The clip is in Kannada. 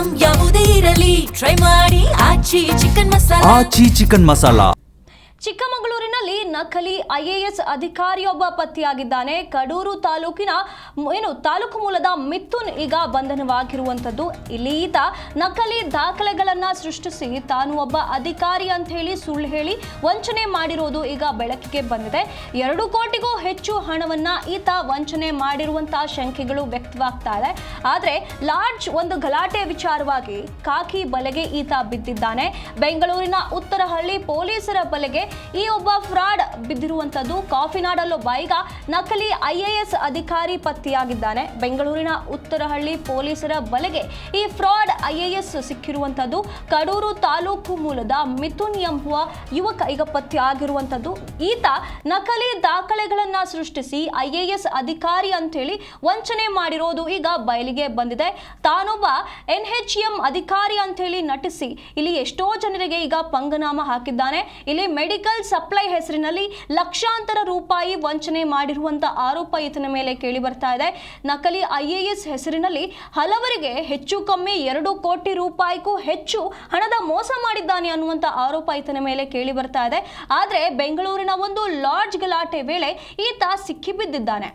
ಐಟಂ ಯಾವುದೇ ಇರಲಿ ಟ್ರೈ ಮಾಡಿ ಆಚಿ ಚಿಕನ್ ಮಸಾಲಾ. ಚಿಕ್ಕಮಗಳೂರಿನಲ್ಲಿ ನಕಲಿ IAS ಅಧಿಕಾರಿಯೊಬ್ಬ ಪತ್ತೆಯಾಗಿದ್ದಾನೆ. ಕಡೂರು ತಾಲೂಕಿನ ತಾಲೂಕು ಮೂಲದ ಮಿಥುನ್ ಈಗ ಬಂಧನವಾಗಿರುವಂಥದ್ದು. ಇಲ್ಲಿ ಈತ ನಕಲಿ ದಾಖಲೆಗಳನ್ನು ಸೃಷ್ಟಿಸಿ ತಾನು ಒಬ್ಬ ಅಧಿಕಾರಿ ಅಂತ ಹೇಳಿ ಸುಳ್ಳು ಹೇಳಿ ವಂಚನೆ ಮಾಡಿರೋದು ಈಗ ಬೆಳಕಿಗೆ ಬಂದಿದೆ. 2 ಕೋಟಿಗೂ ಹೆಚ್ಚು ಹಣವನ್ನ ಈತ ವಂಚನೆ ಮಾಡಿರುವಂತಹ ಶಂಕೆಗಳು ವ್ಯಕ್ತವಾಗ್ತಾ ಇದೆ. ಆದರೆ ಲಾಡ್ಜ್ ಒಂದು ಗಲಾಟೆ ವಿಚಾರವಾಗಿ ಕಾಕಿ ಬಲೆಗೆ ಈತ ಬಿದ್ದಿದ್ದಾನೆ. ಬೆಂಗಳೂರಿನ ಉತ್ತರಹಳ್ಳಿ ಪೊಲೀಸರ ಬಲೆಗೆ ಈ ಒಬ್ಬ ಫ್ರಾಡ್ ಬಿದ್ದಿರುವಂತದ್ದು. ಕಾಫಿನಾಡಲ್ಲೊಬ್ಬ ಈಗ ನಕಲಿ IAS ಅಧಿಕಾರಿ ಪತ್ತೆಯಾಗಿದ್ದಾನೆ. ಬೆಂಗಳೂರಿನ ಉತ್ತರಹಳ್ಳಿ ಪೊಲೀಸರ ಬಲೆಗೆ ಈ ಫ್ರಾಡ್ IAS ಸಿಕ್ಕಿರುವಂತದ್ದು. ಕಡೂರು ತಾಲೂಕು ಮೂಲದ ಮಿಥುನ್ ಎಂಬುವ ಯುವಕ ಈಗ ಪತ್ತೆಯಾಗಿರುವಂತದ್ದು. ಈತ ನಕಲಿ ದಾಖಲೆಗಳನ್ನ ಸೃಷ್ಟಿಸಿ IAS ಅಧಿಕಾರಿ ಅಂತ ಹೇಳಿ ವಂಚನೆ ಮಾಡಿರೋದು ಈಗ ಬಯಲಿಗೆ ಬಂದಿದೆ. ತಾನೊಬ್ಬ NHM ಅಧಿಕಾರಿ ಅಂತ ಹೇಳಿ ನಟಿಸಿ ಇಲ್ಲಿ ಎಷ್ಟೋ ಜನರಿಗೆ ಈಗ ಪಂಗನಾಮ ಹಾಕಿದ್ದಾನೆ. ಇಲ್ಲಿ ಮೆಡಿಕಲ್ ಸಪ್ಲೈ ಹೆಸರಿನಲ್ಲಿ ಲಕ್ಷಾಂತರ ರೂಪಾಯಿ ವಂಚನೆ ಮಾಡಿರುವಂತ ಆರೋಪ ಈತನ ಮೇಲೆ ಕೇಳಿ ಬರ್ತಾ ಇದೆ. ನಕಲಿ IAS ಹೆಸರಿನಲ್ಲಿ ಹಲವರಿಗೆ ಹೆಚ್ಚು ಕಮ್ಮಿ 2 ಕೋಟಿ ರೂಪಾಯಿಗೂ ಹೆಚ್ಚು ಹಣದ ಮೋಸ ಮಾಡಿದ್ದಾನೆ ಅನ್ನುವಂತ ಆರೋಪ ಈತನ ಮೇಲೆ ಕೇಳಿ ಬರ್ತಾ ಇದೆ. ಆದ್ರೆ ಬೆಂಗಳೂರಿನ ಒಂದು ಲಾಡ್ಜ್ ಗಲಾಟೆ ವೇಳೆ ಈತ ಸಿಕ್ಕಿಬಿದ್ದಿದ್ದಾನೆ.